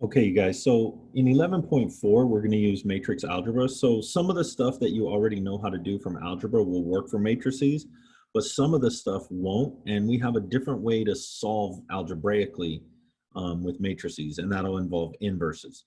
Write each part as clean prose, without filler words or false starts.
Okay, you guys, so in 11.4, we're going to use matrix algebra. So some of the stuff that you already know how to do from algebra will work for matrices, but some of the stuff won't. And we have a different way to solve algebraically with matrices, and that'll involve inverses.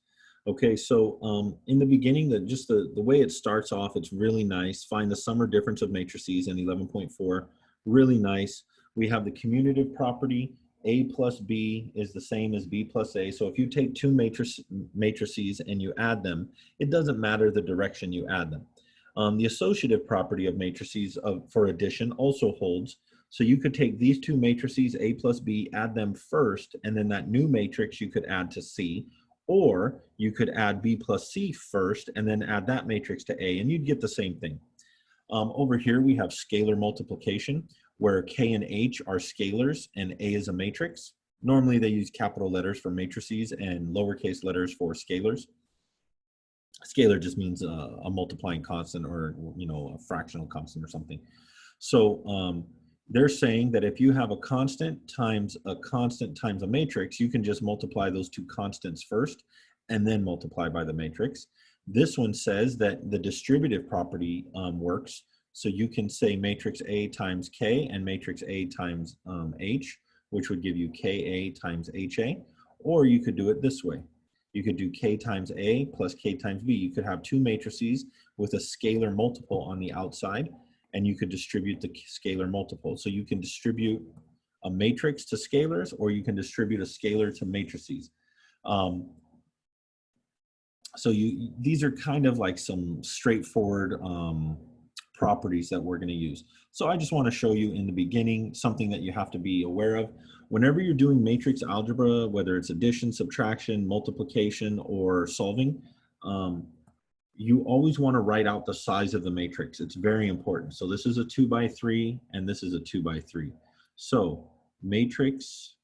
Okay, so in the beginning, the way it starts off, it's really nice. Find the sum or difference of matrices in 11.4, really nice. We have the commutative property. A plus B is the same as B plus A. So if you take two matrices and you add them, it doesn't matter the direction you add them. The associative property of matrices for addition also holds. So you could take these two matrices, A plus B, add them first, and then that new matrix you could add to C. Or you could add B plus C first, and then add that matrix to A, and you'd get the same thing. Over here, we have scalar multiplication, where K and H are scalars and A is a matrix. Normally, they use capital letters for matrices and lowercase letters for scalars. Scalar just means a multiplying constant, or a fractional constant or something. So they're saying that if you have a constant times a matrix, you can just multiply those two constants first and then multiply by the matrix. This one says that the distributive property works. So you can say matrix A times K and matrix A times H, which would give you KA times HA. Or you could do it this way. You could do K times A plus K times B. You could have two matrices with a scalar multiple on the outside, and you could distribute the scalar multiple. So you can distribute a matrix to scalars, or you can distribute a scalar to matrices. So these are kind of like some straightforward properties that we're going to use. So I just want to show you in the beginning something that you have to be aware of. Whenever you're doing matrix algebra, whether it's addition, subtraction, multiplication, or solving, you always want to write out the size of the matrix. It's very important. So this is a 2 by 3 and this is a 2 by 3. So matrix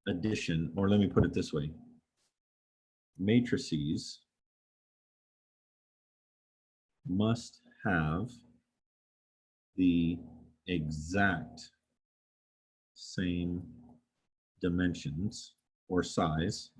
addition, or let me put it this way. Matrices must have the exact same dimensions or size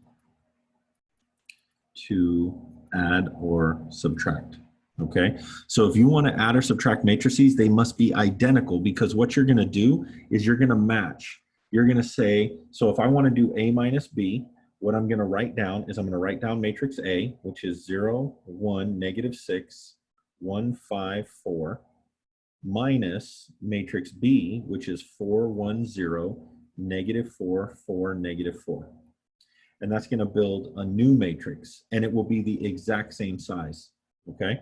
to add or subtract. Okay, so if you want to add or subtract matrices, they must be identical, because what you're going to do is you're going to match. You're going to say, so if I want to do A minus B, what I'm going to write down is I'm going to write down matrix A, which is 0, 1, negative 6, 1, 5, 4, minus matrix B, which is 4, 1, 0, negative 4, 4, negative 4. And that's going to build a new matrix, and it will be the exact same size, okay?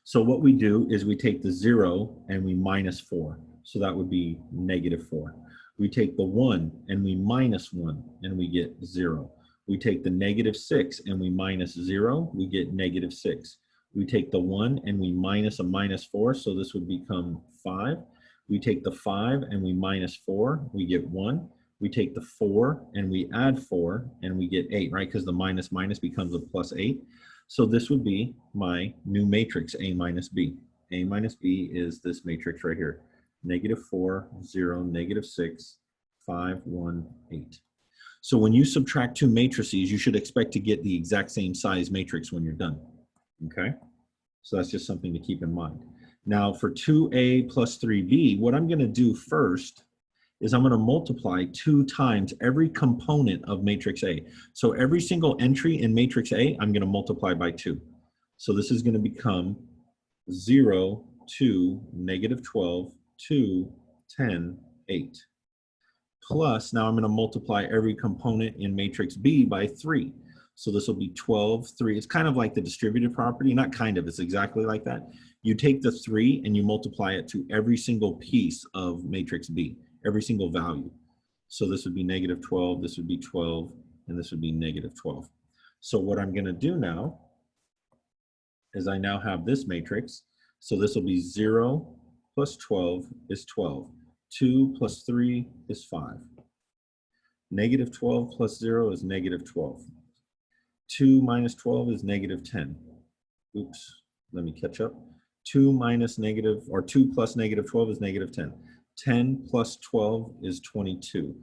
So what we do is we take the 0 and we minus 4. So that would be negative 4. We take the 1 and we minus 1 and we get 0. We take the negative 6 and we minus 0, we get negative 6. We take the 1 and we minus a minus 4, so this would become 5. We take the 5 and we minus 4, we get 1. We take the 4 and we add 4 and we get 8, right? Because the minus minus becomes a plus 8. So this would be my new matrix, A minus B. A minus B is this matrix right here. Negative 4, 0, negative 6, 5, 1, 8. So when you subtract two matrices, you should expect to get the exact same size matrix when you're done, okay? So that's just something to keep in mind. Now for 2A plus 3B, what I'm gonna do first is I'm gonna multiply 2 times every component of matrix A. So every single entry in matrix A, I'm gonna multiply by 2. So this is gonna become 0, 2, negative 12, 2, 10, 8. Plus, now I'm going to multiply every component in matrix B by 3. So this will be 12, 3. It's kind of like the distributive property. Not kind of, it's exactly like that. You take the 3 and you multiply it to every single piece of matrix B, every single value. So this would be negative 12, this would be 12, and this would be negative 12. So what I'm going to do now is I now have this matrix. So this will be 0 plus 12 is 12. 2 plus 3 is 5. Negative 12 plus 0 is negative 12. 2 minus 12 is negative 10. Oops, let me catch up. 2 minus negative, or 2 plus negative 12 is negative 10. 10 plus 12 is 22.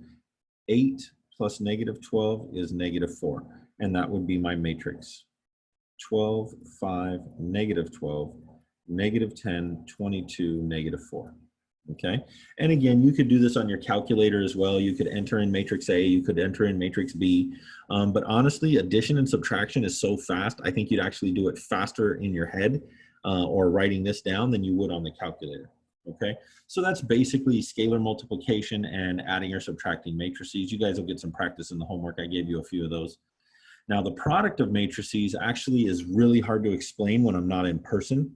8 plus negative 12 is negative 4. And that would be my matrix. 12, 5, negative 12, negative 10, 22, negative 4. Okay, and again, you could do this on your calculator as well. You could enter in matrix A, you could enter in matrix B, but honestly, addition and subtraction is so fast, I think you'd actually do it faster in your head or writing this down than you would on the calculator. Okay, so that's basically scalar multiplication and adding or subtracting matrices. You guys will get some practice in the homework. I gave you a few of those. Now, the product of matrices actually is really hard to explain when I'm not in person.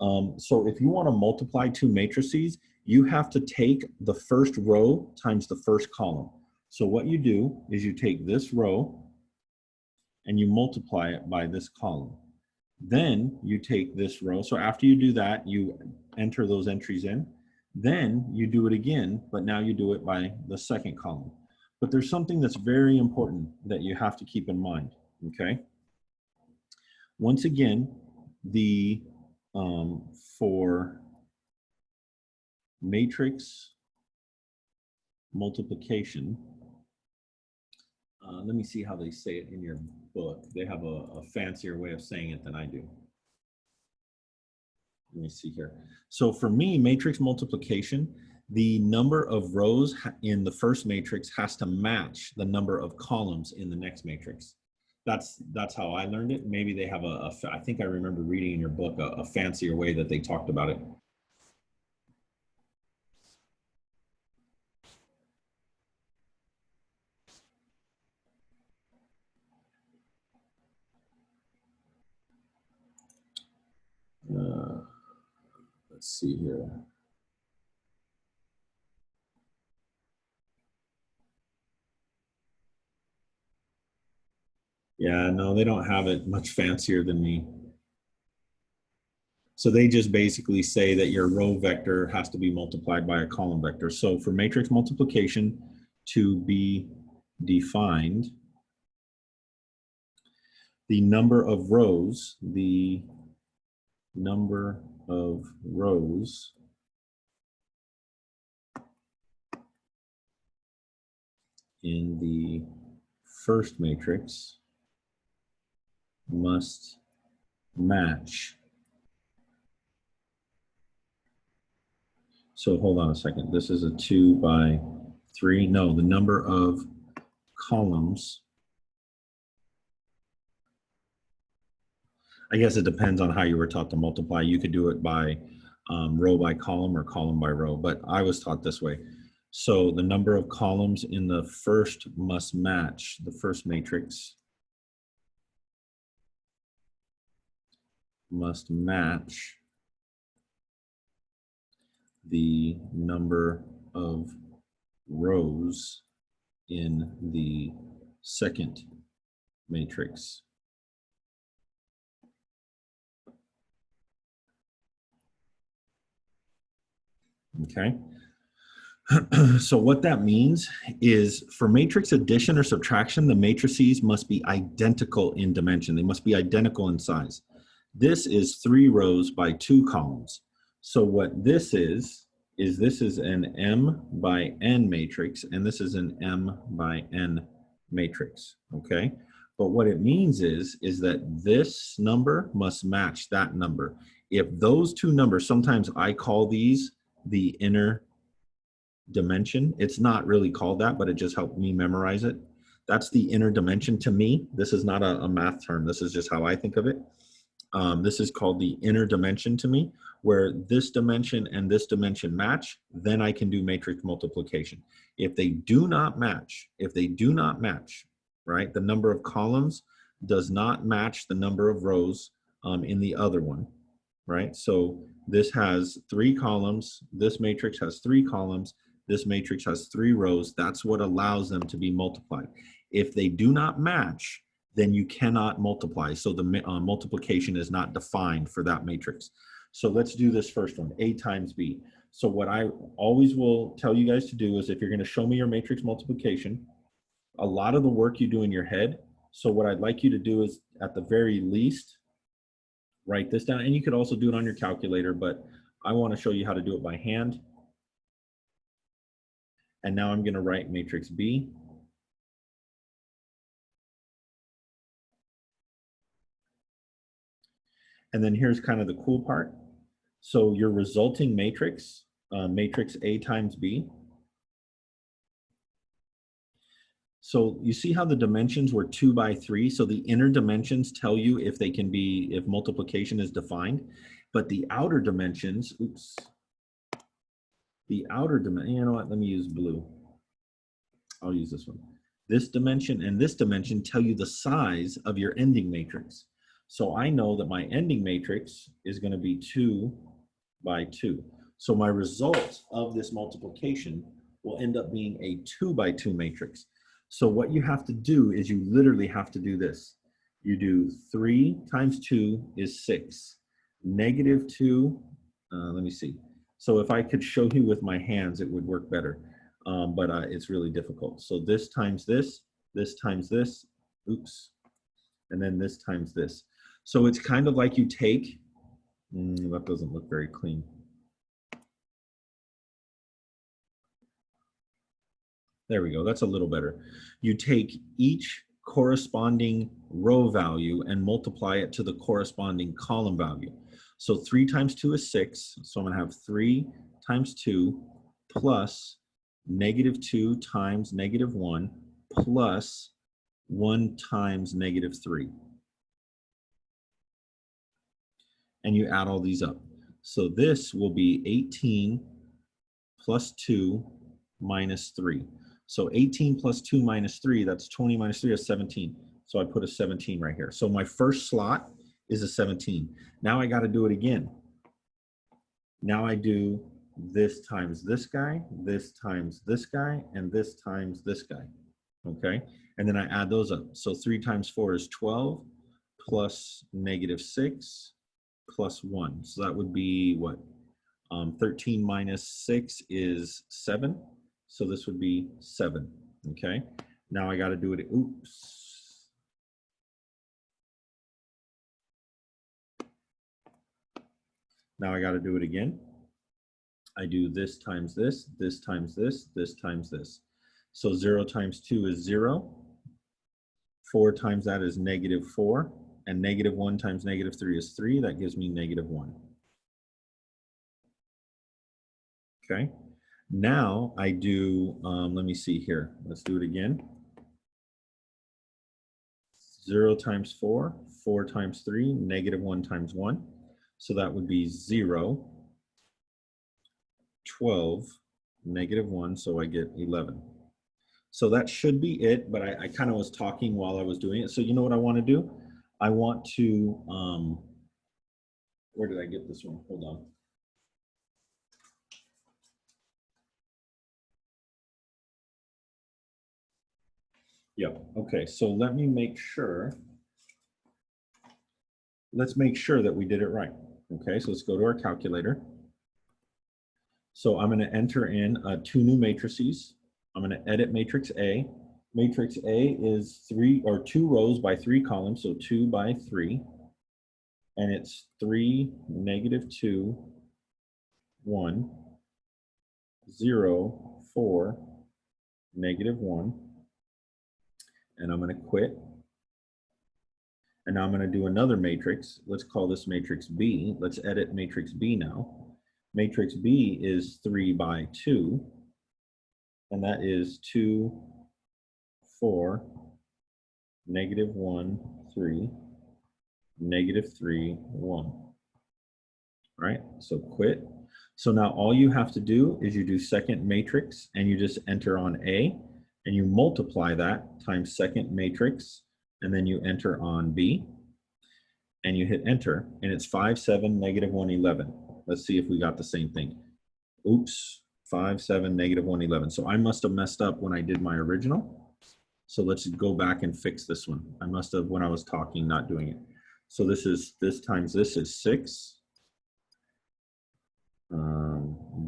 So if you want to multiply two matrices, you have to take the first row times the first column. So what you do is you take this row and you multiply it by this column. Then you take this row. So after you do that, you enter those entries in. Then you do it again, but now you do it by the second column. But there's something that's very important that you have to keep in mind, okay? Once again, for matrix multiplication, let me see how they say it in your book. They have a fancier way of saying it than I do. Let me see here. So for me, matrix multiplication, the number of rows in the first matrix has to match the number of columns in the next matrix. That's how I learned it. Maybe they have I think I remember reading in your book a fancier way that they talked about it. Let's see here. Yeah, no, they don't have it much fancier than me. So they just basically say that your row vector has to be multiplied by a column vector. So for matrix multiplication to be defined, the number of rows in the first matrix must match. So hold on a second. This is a 2 by 3. No, the number of columns. I guess it depends on how you were taught to multiply. You could do it by row by column or column by row, but I was taught this way. So the number of columns in the first must match the first matrix. Must match the number of rows in the second matrix. Okay. So what that means is for matrix addition or subtraction, the matrices must be identical in dimension. They must be identical in size. This is 3 rows by 2 columns. So what this is this is an M by N matrix, and this is an M by N matrix, okay? But what it means is that this number must match that number. If those two numbers, sometimes I call these the inner dimension. It's not really called that, but it just helped me memorize it. That's the inner dimension to me. This is not a math term. This is just how I think of it. This is called the inner dimension to me, where this dimension and this dimension match, then I can do matrix multiplication. If they do not match, right, the number of columns does not match the number of rows in the other one, right? So this has 3 columns, this matrix has 3 columns, this matrix has 3 rows. That's what allows them to be multiplied. If they do not match, then you cannot multiply. So the multiplication is not defined for that matrix. So let's do this first one, A times B. So what I always will tell you guys to do is if you're going to show me your matrix multiplication, a lot of the work you do in your head. So what I'd like you to do is at the very least, write this down. And you could also do it on your calculator, but I want to show you how to do it by hand. And now I'm going to write matrix B. And then here's kind of the cool part. So your resulting matrix, matrix A times B. So you see how the dimensions were 2 by 3. So the inner dimensions tell you if they can be, if multiplication is defined, but the outer dimensions, oops, the outer dimension, you know what, let me use blue. I'll use this one. This dimension and this dimension tell you the size of your ending matrix. So I know that my ending matrix is going to be 2 by 2. So my result of this multiplication will end up being a 2 by 2 matrix. So what you have to do is you literally have to do this. You do 3 times 2 is 6. Negative 2, let me see. So if I could show you with my hands, it would work better. But it's really difficult. So this times this times this, oops, and then this times this. So it's kind of like you take, that doesn't look very clean. There we go, that's a little better. You take each corresponding row value and multiply it to the corresponding column value. So 3 times 2 is 6, so I'm gonna have 3 times 2 plus negative 2 times negative 1 plus 1 times negative 3. And you add all these up. So this will be 18 plus 2 minus 3. So 18 plus 2 minus 3, that's 20 minus 3 is 17. So I put a 17 right here. So my first slot is a 17. Now I got to do it again. Now I do this times this guy, this times this guy, and this times this guy. Okay? And then I add those up. So 3 times 4 is 12 plus negative 6 plus 1. So that would be what? 13 minus 6 is 7. So this would be 7, okay? Now I got to do it, oops. Now I got to do it again. I do this times this, this times this, this times this. So 0 times 2 is 0. 4 times that is negative 4. And negative 1 times negative 3 is 3. That gives me negative 1. Okay? Now I do, let me see here. Let's do it again. 0 times 4, 4 times 3, negative 1 times 1. So that would be 0, 12, negative 1, so I get 11. So that should be it, but I kind of was talking while I was doing it. So you know what I want to do? I want to, where did I get this one? Hold on. Yep, okay, so let me make sure. Let's make sure that we did it right. Okay, so let's go to our calculator. So I'm gonna enter in 2 new matrices. I'm gonna edit matrix A. Matrix A is 2 rows by 3 columns, so 2 by 3. And it's 3, negative 2, 1, 0, 4, negative 1. And I'm going to quit. And now I'm going to do another matrix. Let's call this matrix B. Let's edit matrix B now. Matrix B is 3 by 2. And that is 2, 4, negative 1, 3, negative 3, 1. All right, so quit. So now all you have to do is you do second matrix and you just enter on A. And you multiply that times second matrix, and then you enter on B, and you hit enter, and it's 5, 7, negative 1, 11. Let's see if we got the same thing. Oops, 5, 7, negative 1, 11. So I must have messed up when I did my original. So let's go back and fix this one. I must have, when I was talking, not doing it. So this times this is 6.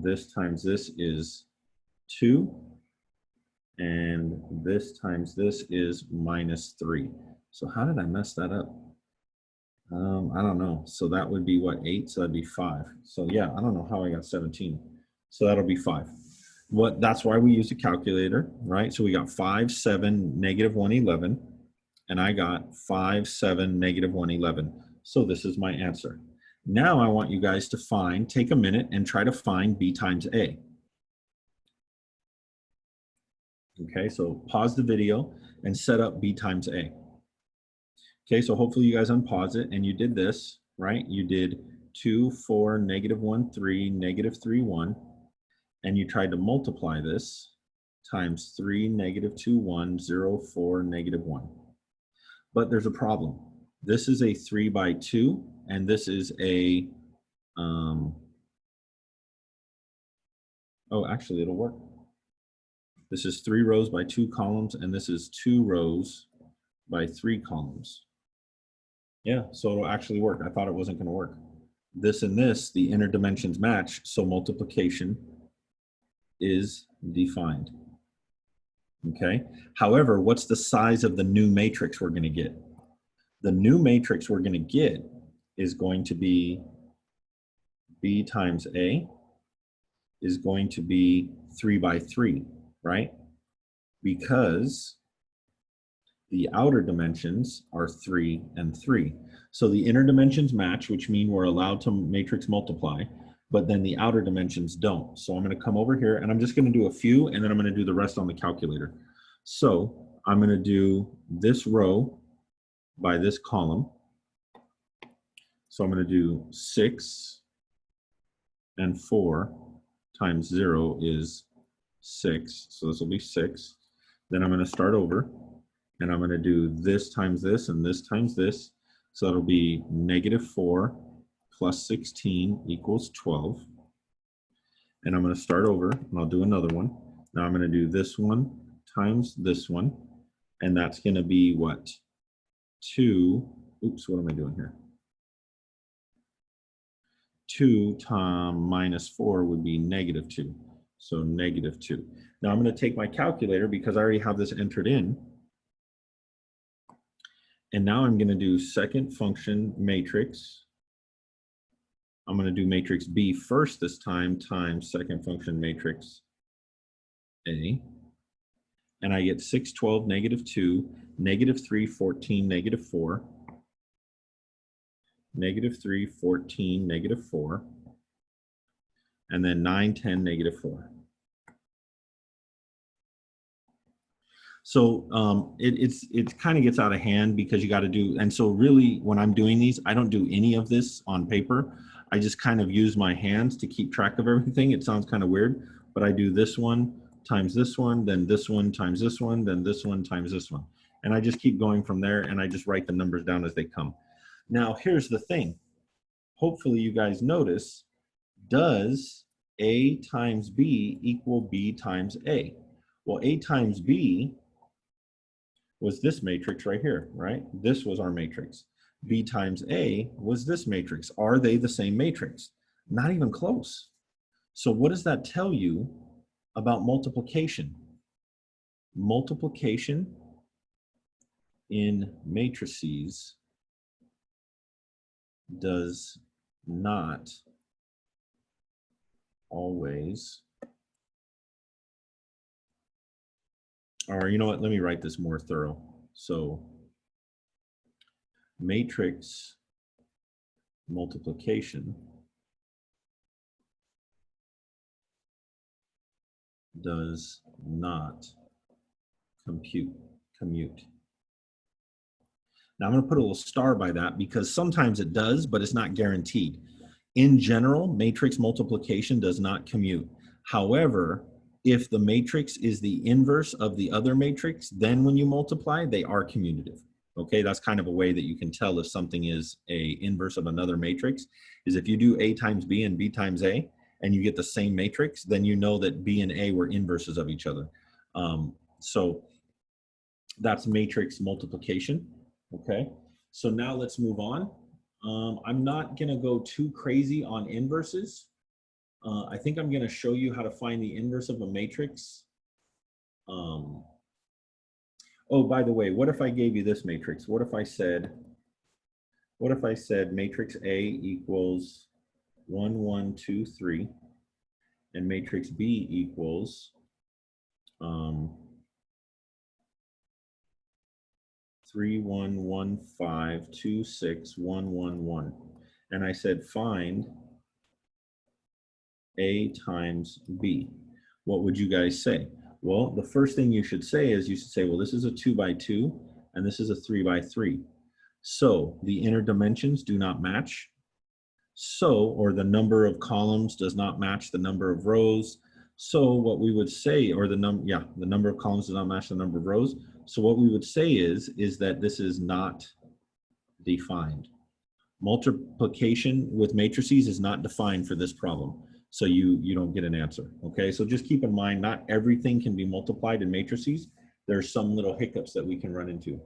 This times this is 2. And this times this is minus 3. So how did I mess that up? I don't know. So that would be what, 8? So that'd be 5. So yeah, I don't know how I got 17. So that'll be 5. That's why we use a calculator, right? So we got 5, 7, negative 1, 11. And I got 5, 7, negative 1, 11. So this is my answer. Now I want you guys to take a minute and try to find b times a. Okay, so pause the video and set up b times a. Okay, so hopefully you guys unpause it and you did this, right? You did 2, 4, -1, 3, -3, 1, and you tried to multiply this times 3, -2, 1, 0, 4, -1. But there's a problem. This is a 3 by 2, and this is a, oh, actually it'll work. This is 3 rows by 2 columns, and this is 2 rows by 3 columns. Yeah, so it'll actually work. I thought it wasn't going to work. This and this, the inner dimensions match, so multiplication is defined. Okay. However, what's the size of the new matrix we're going to get? The new matrix we're going to get is going to be b times a is going to be 3 by 3, right? Because the outer dimensions are 3 and 3. So the inner dimensions match, which mean we're allowed to matrix multiply, but then the outer dimensions don't. So I'm going to come over here and I'm just going to do a few, and then I'm going to do the rest on the calculator. So I'm going to do this row by this column. So I'm going to do 6 and 4 times 0 is 6. So this will be 6. Then I'm going to start over, and I'm going to do this times this and this times this. So it'll be -4 plus 16 equals 12. And I'm going to start over, and I'll do another one. Now I'm going to do this one times this one, and that's going to be what? 2, oops, what am I doing here? 2 minus 4 would be -2. So -2. Now I'm going to take my calculator because I already have this entered in. And now I'm going to do second function matrix. I'm going to do matrix B first this time times second function matrix A. And I get 6, 12, -2, -3, 14, -4, -3, 14, -4, and then 9, 10, -4. So it kind of gets out of hand because you got to do, and so really when I'm doing these, I don't do any of this on paper. I just kind of use my hands to keep track of everything. It sounds kind of weird, but I do this one times this one, then this one times this one, then this one times this one. And I just keep going from there, and I just write the numbers down as they come. Now, here's the thing. Hopefully you guys notice, does A times B equal B times A? Well, A times B was this matrix right here, right? This was our matrix. B times A was this matrix. Are they the same matrix? Not even close. So what does that tell you about multiplication? Multiplication in matrices does not always, or you know what, let me write this more thorough. So matrix multiplication does not commute. Now I'm going to put a little star by that because sometimes it does, but it's not guaranteed. In general, matrix multiplication does not commute. However, if the matrix is the inverse of the other matrix, then when you multiply, they are commutative. Okay, that's kind of a way that you can tell if something is a inverse of another matrix, is if you do A times B and B times A, and you get the same matrix, then you know that B and A were inverses of each other. So that's matrix multiplication. Okay, so now let's move on. I'm not going to go too crazy on inverses. I think I'm going to show you how to find the inverse of a matrix. Oh, by the way, what if I gave you this matrix? What if I said matrix A equals 1, 1, 2, 3, and matrix B equals 3, 1, 1, 5, 2, 6, 1, 1, 1. And I said, find A times B. What would you guys say? Well, the first thing you should say is you should say, well, this is a 2 by 2, and this is a 3 by 3. So the inner dimensions do not match. So, or the number of columns does not match the number of rows. So what we would say, or the number of columns does not match the number of rows. So what we would say is that this is not defined. Multiplication with matrices is not defined for this problem. So you don't get an answer, okay? So just keep in mind, not everything can be multiplied in matrices. There's some little hiccups that we can run into.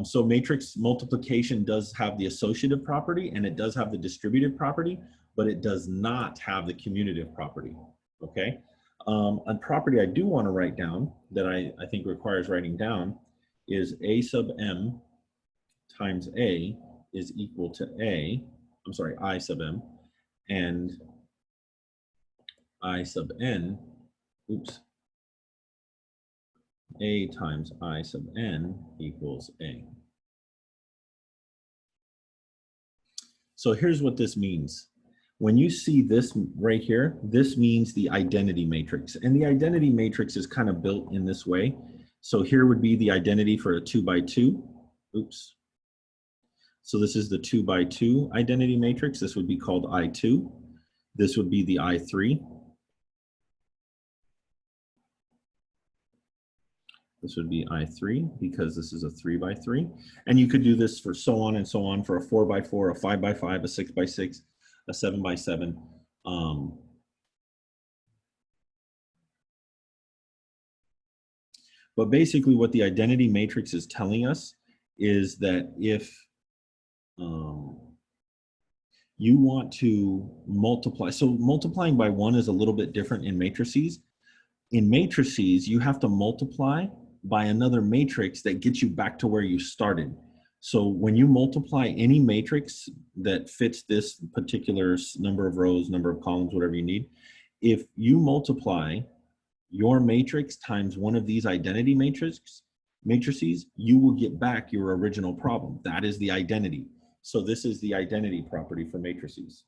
So matrix multiplication does have the associative property and it does have the distributive property, but it does not have the commutative property, okay? A property I do want to write down that I think requires writing down is A sub m times A is equal to I sub m, and I sub n, A times I sub n equals A. So here's what this means. When you see this right here, this means the identity matrix. And the identity matrix is kind of built in this way. So here would be the identity for a 2 by 2. So this is the 2 by 2 identity matrix. This would be called I2. This would be the I3. This would be I3 because this is a 3 by 3. And you could do this for so on and so on for a 4 by 4, a 5 by 5, a 6 by 6, a 7 by 7. But basically what the identity matrix is telling us is that if you want to multiply, so multiplying by 1 is a little bit different in matrices. In matrices, you have to multiply by another matrix that gets you back to where you started. So when you multiply any matrix that fits this particular number of rows, number of columns, whatever you need, if you multiply your matrix times one of these identity matrices, you will get back your original problem. That is the identity. So this is the identity property for matrices.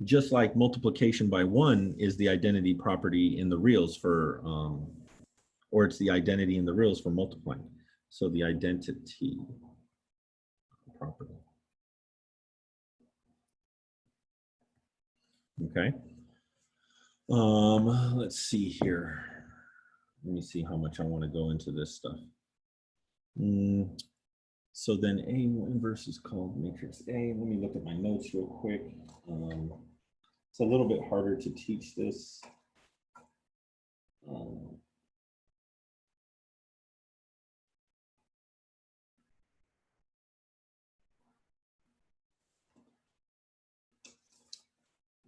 Just like multiplication by 1 is the identity property in the reals for, or it's the identity in the reals for multiplying. So the identity property. Okay. Let's see here. Let me see how much I want to go into this stuff. So then A inverse is called matrix A. Let me look at my notes real quick. It's a little bit harder to teach this.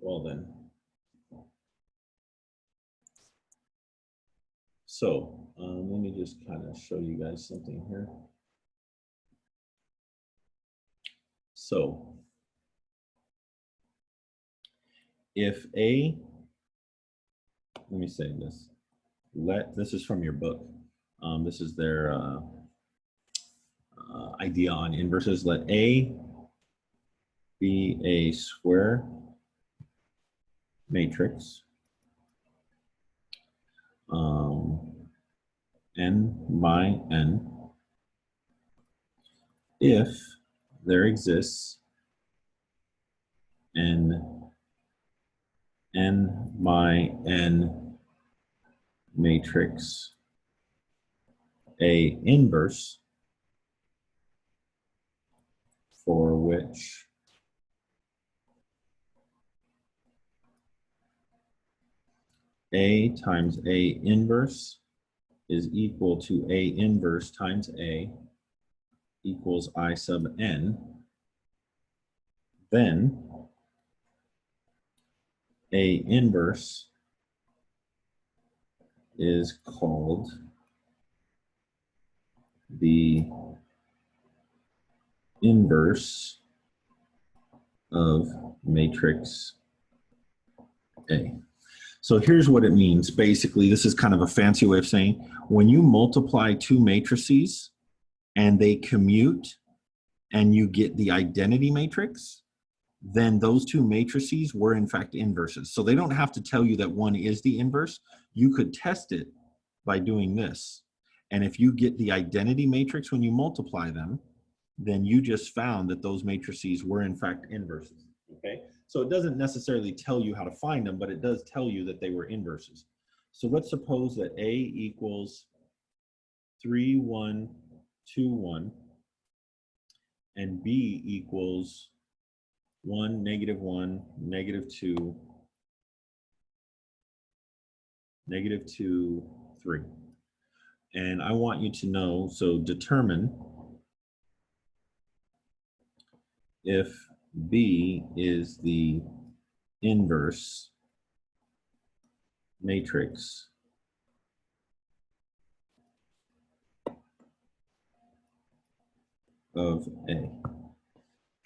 Well then. So let me just kind of show you guys something here. So if A, let me say this, this is from your book. This is their idea on inverses. Let A be a square matrix, n by n, if there exists an n by n matrix A inverse for which A times A inverse is equal to A inverse times A equals I sub n, then A inverse is called the inverse of matrix A. So here's what it means. Basically, this is kind of a fancy way of saying when you multiply two matrices and they commute and you get the identity matrix, then those two matrices were in fact inverses. So they don't have to tell you that one is the inverse. You could test it by doing this. And if you get the identity matrix when you multiply them, then you just found that those matrices were in fact inverses, okay? So it doesn't necessarily tell you how to find them, but it does tell you that they were inverses. So let's suppose that A equals 3, 1, 2, 1, and B equals 1, -1, -2, -2, 3. And I want you to know, so determine if B is the inverse matrix of A.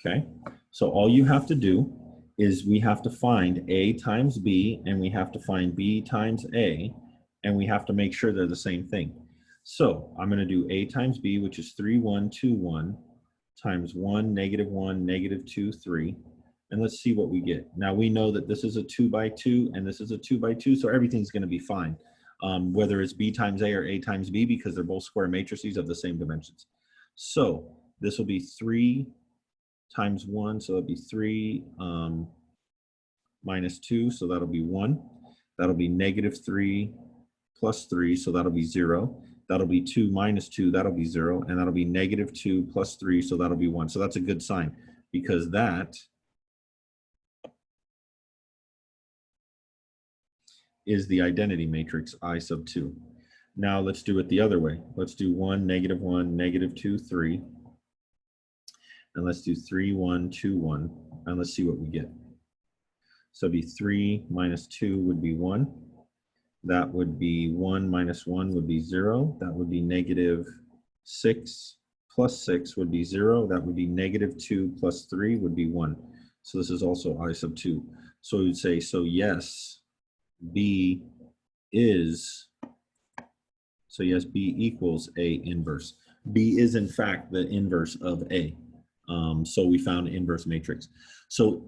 Okay, so all you have to do is we have to find A times B, and we have to find B times A, and we have to make sure they're the same thing. So I'm going to do A times B, which is 3, 1, 2, 1, times 1, -1, -2, 3. And let's see what we get. Now we know that this is a 2 by 2 and this is a 2 by 2, so everything's going to be fine. Whether it's B times A or A times B, because they're both square matrices of the same dimensions. So this will be 3 times 1, so that'll be 3 minus 2, so that'll be 1. That'll be -3 plus 3, so that'll be 0. That'll be 2 minus 2, that'll be 0. And that'll be -2 plus 3, so that'll be 1. So that's a good sign, because that is the identity matrix I sub 2. Now let's do it the other way. Let's do 1, -1, -2, 3. And let's do 3, 1, 2, 1. And let's see what we get. So it'd be 3 minus 2 would be 1. That would be 1 minus 1 would be 0. That would be -6 plus 6 would be 0. That would be -2 plus 3 would be 1. So this is also I sub 2. So we would say, so yes, B is, so yes, B equals A inverse. B is in fact the inverse of A. So we found inverse matrix. So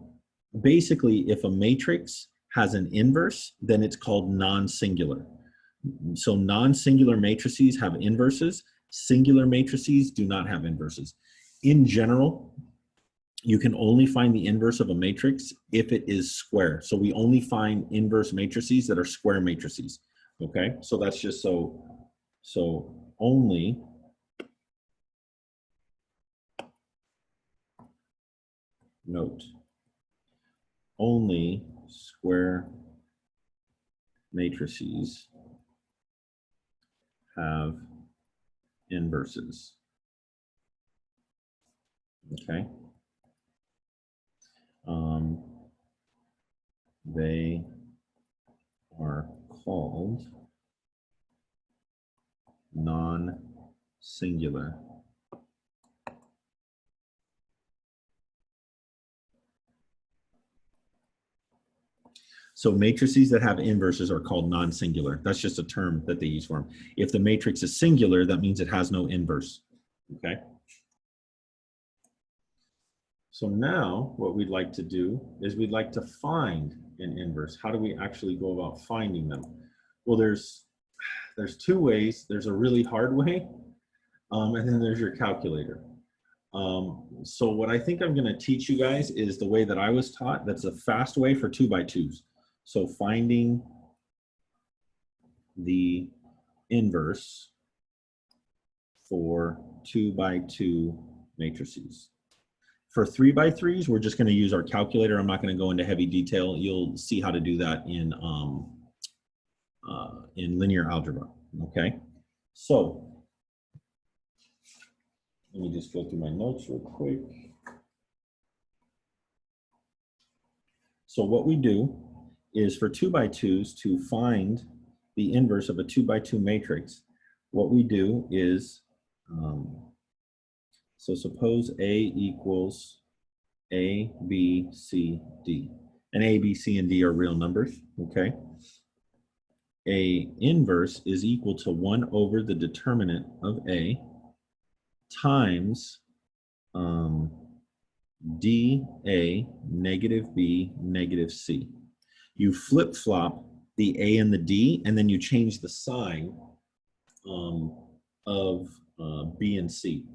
basically, if a matrix has an inverse, then it's called non-singular. So non-singular matrices have inverses. Singular matrices do not have inverses. In general, you can only find the inverse of a matrix if it is square. So we only find inverse matrices that are square matrices. Okay, so that's just so only note, only square matrices have inverses. Okay. They are called non-singular. So matrices that have inverses are called non-singular. That's just a term that they use for them. If the matrix is singular, that means it has no inverse. Okay. So now what we'd like to do is we'd like to find an inverse. How do we actually go about finding them? Well, there's two ways. There's a really hard way, and then there's your calculator. So what I think I'm going to teach you guys is the way that I was taught. That's a fast way for 2 by 2s. So finding the inverse for 2 by 2 matrices. For 3 by 3s, we're just going to use our calculator. I'm not going to go into heavy detail. You'll see how to do that in linear algebra. Okay, so let me just go through my notes real quick. So what we do is for 2 by 2s to find the inverse of a 2 by 2 matrix, what we do is, so suppose A equals A, B, C, D. And A, B, C, and D are real numbers, okay? A inverse is equal to 1 over the determinant of A times dA negative B negative C. You flip-flop the A and the D, and then you change the sign of B and C.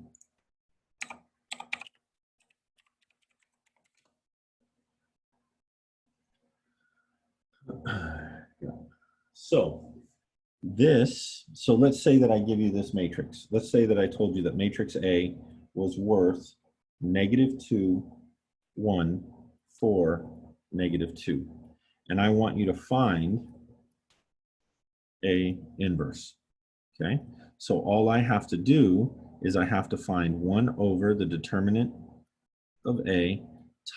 So let's say that I give you this matrix. Let's say that I told you that matrix A was worth -2, 1, 4, -2. And I want you to find A inverse, okay? So all I have to do is I have to find 1 over the determinant of A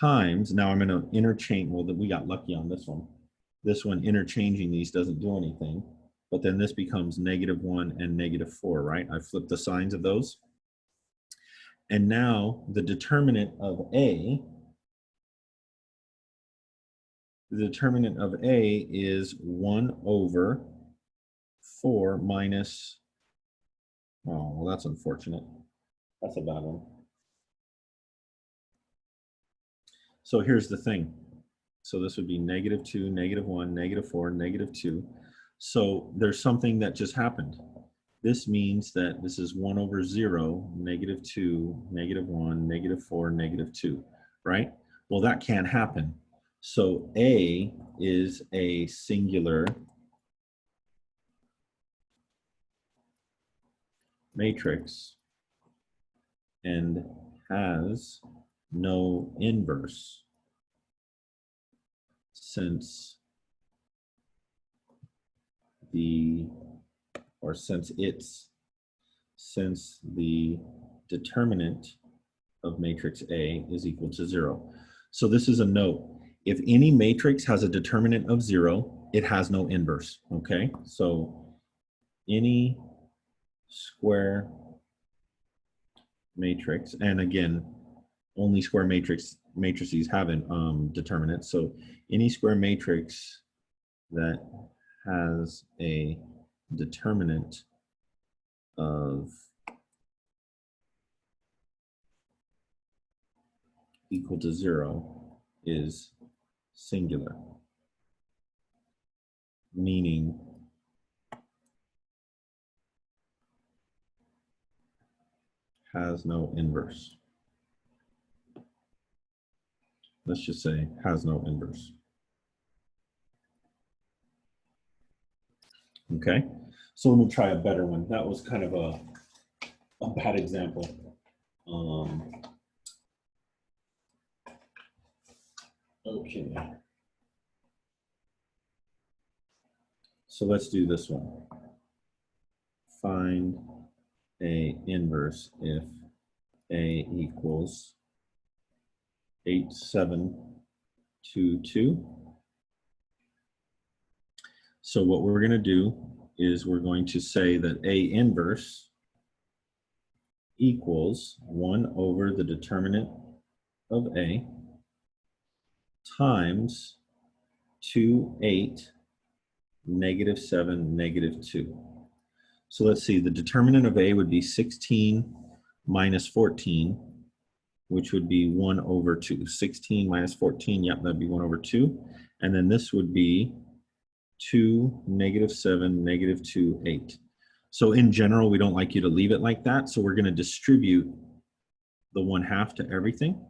times, now I'm going to interchange, well, we got lucky on this one. This one, interchanging these doesn't do anything, but then this becomes -1 and -4, right? I flip the signs of those. And now the determinant of A, is 1 over 4 minus, oh, well, that's unfortunate. That's a bad one. So here's the thing. So this would be -2, -1, -4, -2. So there's something that just happened. This means that this is 1 over 0, -2, -1, -4, -2, right? Well, that can't happen. So A is a singular matrix and has no inverse since the determinant of matrix A is equal to 0. So this is a note. If any matrix has a determinant of 0, it has no inverse, okay? So any square matrix, and again, only square matrices have a determinant. So any square matrix that has a determinant of equal to 0 is singular, meaning has no inverse. Let's just say has no inverse. Okay, so let me try a better one. That was kind of a bad example. Okay. So let's do this one. Find A inverse if A equals 8, 7, 2, 2. So what we're going to do is we're going to say that A inverse equals 1 over the determinant of A times 2, 8, -7, -2. So let's see, the determinant of A would be 16 minus 14, which would be 1 over 2. 16 minus 14, yep, that'd be 1 over 2. And then this would be 2, -7, -2, 8. So in general, we don't like you to leave it like that. So we're going to distribute the 1/2 to everything.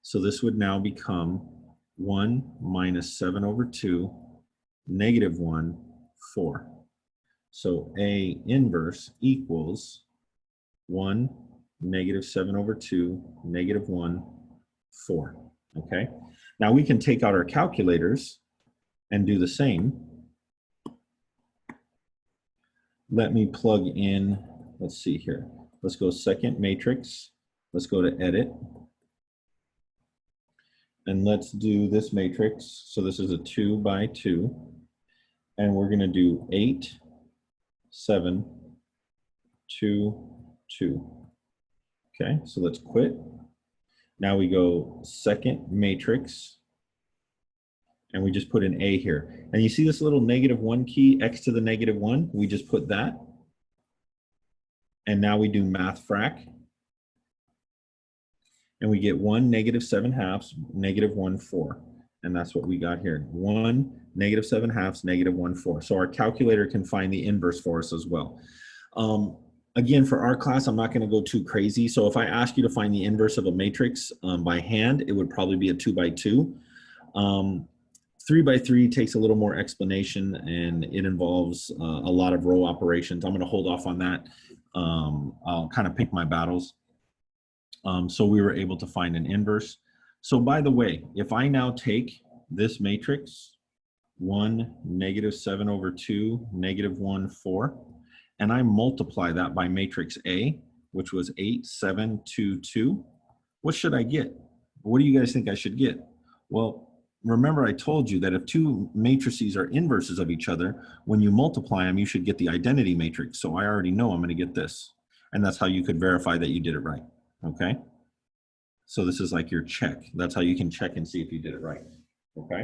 So this would now become 1 minus 7 over 2, -1, 4. So A inverse equals 1, -7 over 2, -1, 4. Okay. Now we can take out our calculators and do the same. Let me plug in, let's see here. Let's go second matrix. Let's go to edit. And let's do this matrix. So this is a 2 by 2. And we're going to do 8, 7, 2, 2. Okay, so let's quit. Now we go second matrix, and we just put an A here. And you see this little -1 key, x to the -1? We just put that. And now we do math frac. And we get 1 -7/2, -1/4. And that's what we got here. 1 -7/2, -1/4. So our calculator can find the inverse for us as well. Again, for our class, I'm not going to go too crazy. So if I ask you to find the inverse of a matrix by hand, it would probably be a 2 by 2. 3 by 3 takes a little more explanation, and it involves a lot of row operations. I'm going to hold off on that. I'll kind of pick my battles. So we were able to find an inverse. So by the way, if I now take this matrix, 1 -7/2, -1/4, and I multiply that by matrix A, which was 8, 7, 2, 2, what should I get? What do you guys think I should get? Well, remember I told you that if two matrices are inverses of each other, when you multiply them, you should get the identity matrix. So I already know I'm going to get this. And that's how you could verify that you did it right. Okay? So this is like your check. That's how you can check and see if you did it right. Okay?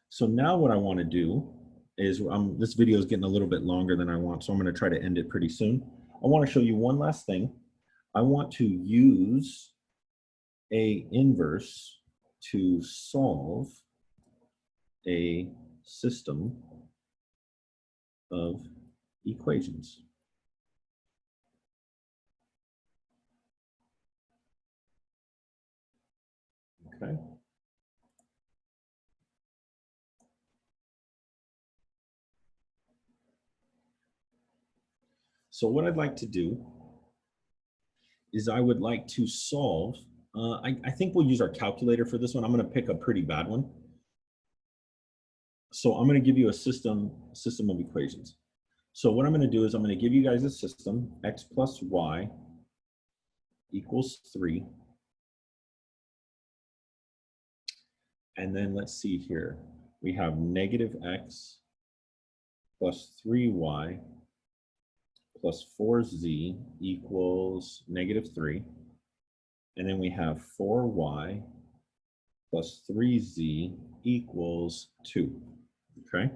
So now what I want to do is, this video is getting a little bit longer than I want, so I'm going to try to end it pretty soon. I want to show you one last thing. I want to use a inverse to solve a system of equations. Okay. So what I'd like to do is I would like to solve, I think we'll use our calculator for this one. I'm going to pick a pretty bad one. So I'm going to give you a system of equations. So what I'm going to do is I'm going to give you guys a system, x plus y equals 3. And then let's see here. We have -x plus 3y plus 4z equals -3. And then we have 4y plus 3z equals 2. Okay?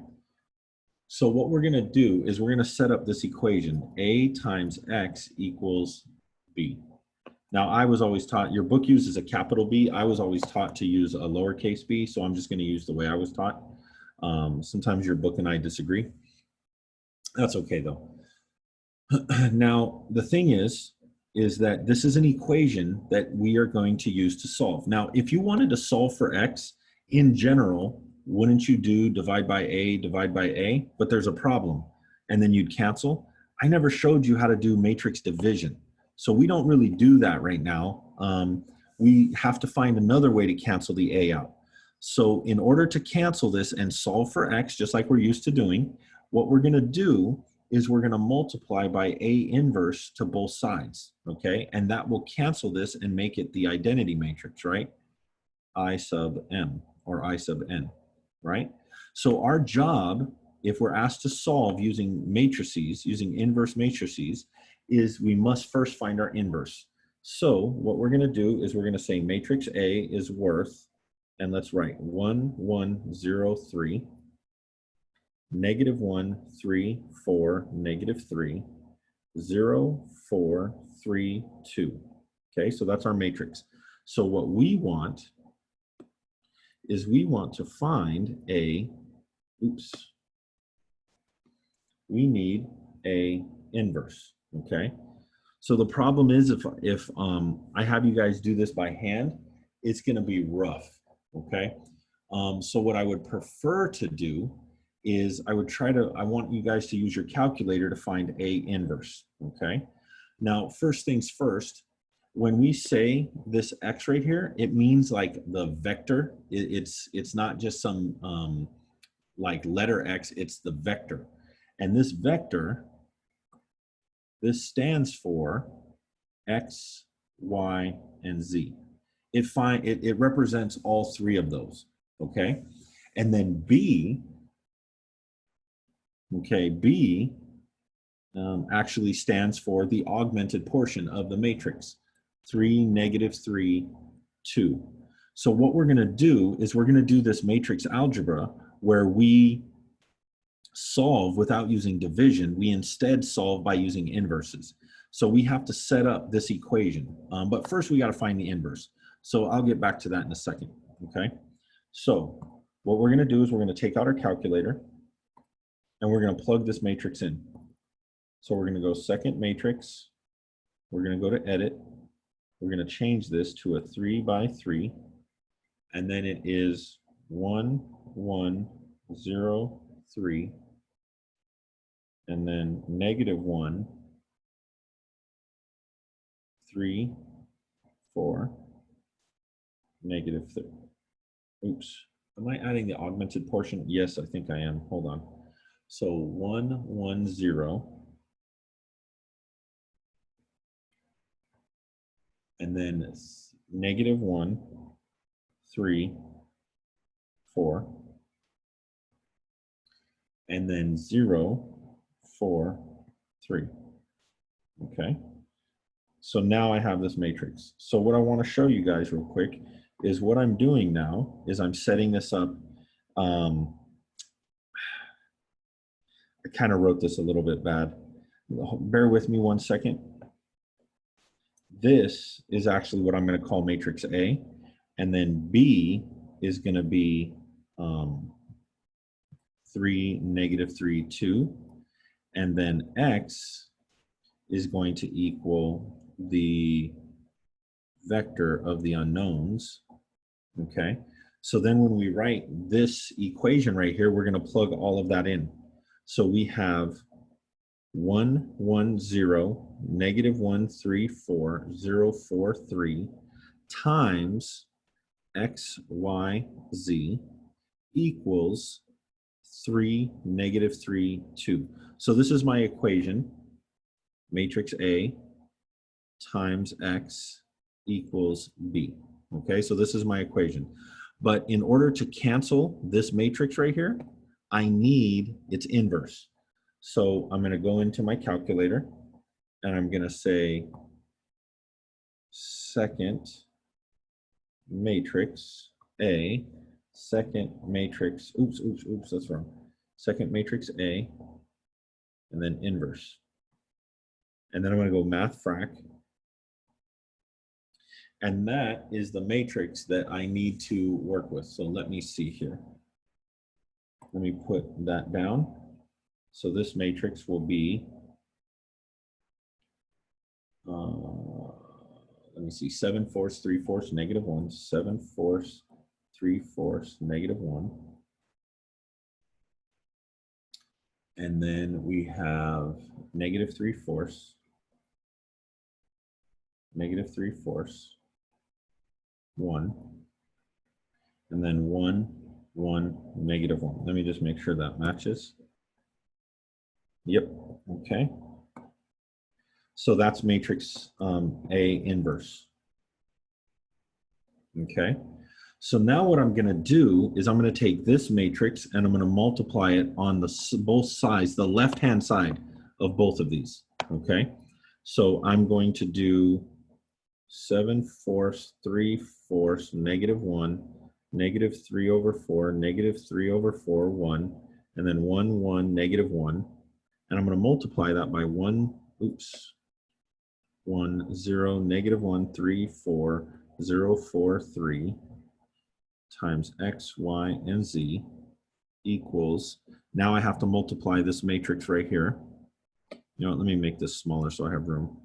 So what we're going to do is we're going to set up this equation. A times x equals b. Now, I was always taught, your book uses a capital B. I was always taught to use a lowercase b, so I'm just going to use the way I was taught. Sometimes your book and I disagree. That's okay, though. Now, the thing is that this is an equation that we are going to use to solve. Now, if you wanted to solve for x, in general, wouldn't you do divide by a? But there's a problem, and then you'd cancel. I never showed you how to do matrix division. So we don't really do that right now. We have to find another way to cancel the a out. So in order to cancel this and solve for x, just like we're used to doing, what we're going to do is we're going to multiply by a inverse to both sides, okay? And that will cancel this and make it the identity matrix, right? I sub m or I sub n, right? So our job, if we're asked to solve using matrices, using inverse matrices, is we must first find our inverse. So what we're going to do is we're going to say matrix A is worth, and let's write 1, 1, 0, 3. -1, 3, 4, -3, 0, 4, 3, 2. Okay, so that's our matrix. So what we want is we want to find a, we need a inverse, okay? So the problem is if I have you guys do this by hand, it's gonna be rough, okay? So what I would prefer to do is I want you guys to use your calculator to find a inverse, okay? Now, first things first, when we say this x right here, it means like the vector. It's not just some like letter x, it's the vector. And this vector, this stands for x, y, and z. It represents all three of those, okay? And then b, okay, B actually stands for the augmented portion of the matrix. 3, negative 3, 2. So what we're going to do is we're going to do this matrix algebra where we solve without using division. We instead solve by using inverses. So we have to set up this equation. But first we got to find the inverse. So I'll get back to that in a second. Okay. So what we're going to do is we're going to take out our calculator and we're going to plug this matrix in. So we're going to go second matrix. We're going to go to edit. We're going to change this to a 3 by 3. And then it is 1, 1, 0, 3. And then negative 1, 3, 4, negative 3. Oops. Am I adding the augmented portion? Yes, I think I am. Hold on. So 1, 1, 0. And then negative 1, 3, 4. And then 0, 4, 3. Okay. So now I have this matrix. So what I want to show you guys real quick is what I'm doing now is I'm setting this up. I kind of wrote this a little bit bad. Bear with me one second. This is actually what I'm going to call matrix A, and then B is going to be 3, negative 3, 2, and then X is going to equal the vector of the unknowns. Okay, so then when we write this equation right here, we're going to plug all of that in. So we have 1, 1, 0, negative 1, 3, 4, 0, 4, 3 times x, y, z equals 3, negative 3, 2. So this is my equation, matrix A times x equals b. Okay, so this is my equation. But in order to cancel this matrix right here, I need its inverse. So I'm going to go into my calculator and I'm going to say second matrix A, second matrix, oops, that's wrong. Second matrix A, and then inverse. And then I'm going to go math frac. And that is the matrix that I need to work with. So let me see here. Let me put that down. So this matrix will be, let me see, 7 fourths, 3 fourths, negative 1, 7 fourths, 3 fourths, negative 1. And then we have negative 3 fourths, negative 3 fourths, 1, and then 1, 1, negative 1. Let me just make sure that matches. Yep, okay. So that's matrix A inverse. Okay, so now what I'm going to do is I'm going to take this matrix and I'm going to multiply it on the both sides, the left-hand side of both of these. Okay, so I'm going to do 7 fourths, 3 fourths, negative 1, negative 3 over 4, negative 3 over 4, 1, and then 1, 1, negative 1. And I'm going to multiply that by 1, 0, negative 1, 3, 4, 0, 4, 3 times x, y, and z equals, now I have to multiply this matrix right here. You know what, let me make this smaller so I have room.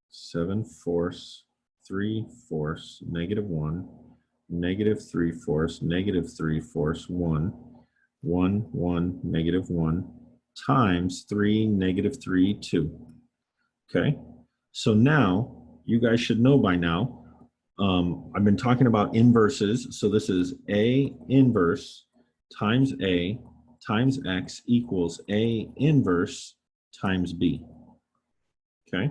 Seven fourths, 3 fourths, negative 1, negative 3 fourths, negative 3 fourths, 1, 1, 1, negative 1, times 3, negative 3, 2. Okay, so now you guys should know by now, I've been talking about inverses. So this is A inverse times A times X equals A inverse times B. Okay,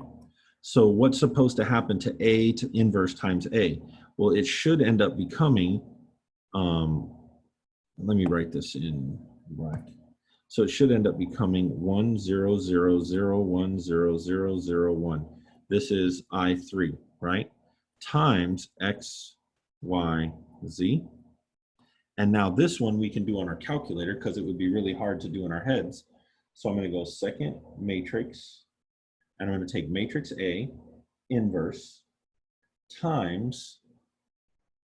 so what's supposed to happen to A to inverse times A? Well, it should end up becoming, let me write this in black. So it should end up becoming 1, 0, 0, 0, 1, 0, 0, 0, 1. This is I3, right? Times X, Y, Z. And now this one we can do on our calculator because it would be really hard to do in our heads. So I'm going to go second matrix, and I'm going to take matrix A, inverse, times,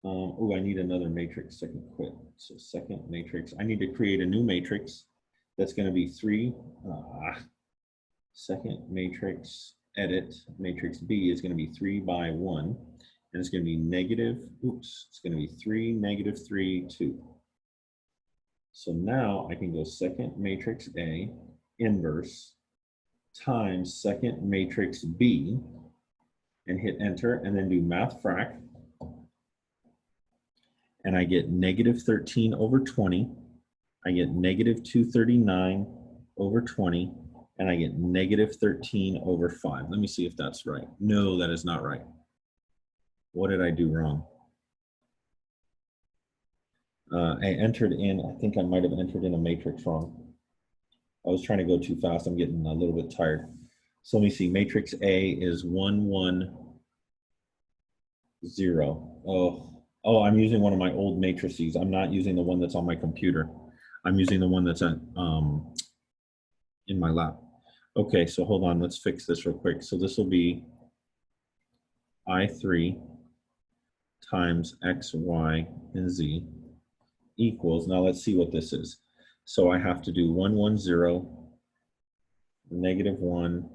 oh, I need another matrix, second quit. So second matrix, I need to create a new matrix that's going to be 3, second matrix, edit, matrix B is going to be 3 by 1, and it's going to be negative, it's going to be 3, negative 3, 2. So now I can go second matrix A, inverse, times second matrix B, and hit enter, and then do math frac, and I get negative 13 over 20, I get negative 239 over 20, and I get negative 13 over 5. Let me see if that's right. No, that is not right. What did I do wrong? I entered in, I think I might have entered in a matrix wrong. I was trying to go too fast. I'm getting a little bit tired. So let me see, matrix A is 1, 1, 0. Oh, I'm using one of my old matrices. I'm not using the one that's on my computer. I'm using the one that's at, in my lap. Okay, so hold on, let's fix this real quick. So this will be I3 times X, Y, and Z equals, now let's see what this is. So I have to do 1, 1, 0, negative 1,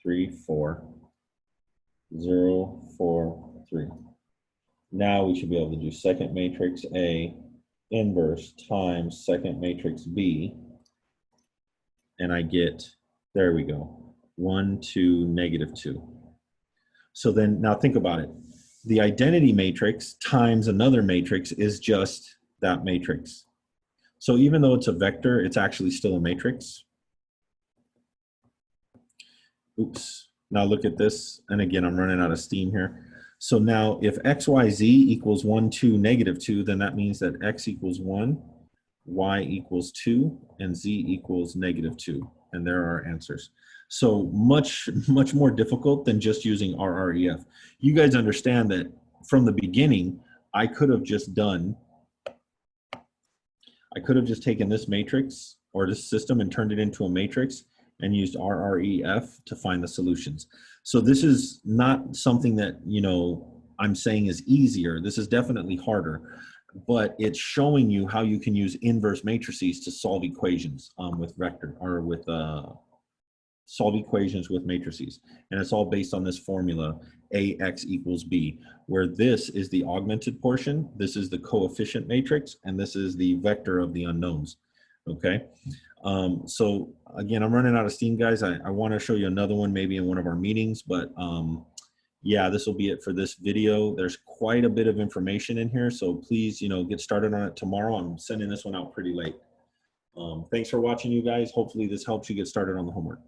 3, 4, 0, 4, 3. Now we should be able to do second matrix A inverse times second matrix B, and I get, there we go, 1, 2, negative 2. So then now think about it. The identity matrix times another matrix is just that matrix. So even though it's a vector, it's actually still a matrix. Oops. Now look at this. And again, I'm running out of steam here. So now if x, y, z equals 1, 2, negative 2, then that means that x equals 1, y equals 2, and z equals negative 2. And there are our answers. So much more difficult than just using RREF. You guys understand that from the beginning, I could have just taken this matrix or this system and turned it into a matrix and used RREF to find the solutions. So this is not something that, you know, I'm saying is easier. This is definitely harder, but it's showing you how you can use inverse matrices to solve equations with vector or with solve equations with matrices. And it's all based on this formula, AX equals B, where this is the augmented portion, this is the coefficient matrix, and this is the vector of the unknowns, okay? So again, I'm running out of steam, guys. I want to show you another one maybe in one of our meetings, but yeah, this will be it for this video. There's quite a bit of information in here, so please, you know, get started on it tomorrow. I'm sending this one out pretty late. Thanks for watching, you guys. Hopefully this helps you get started on the homework.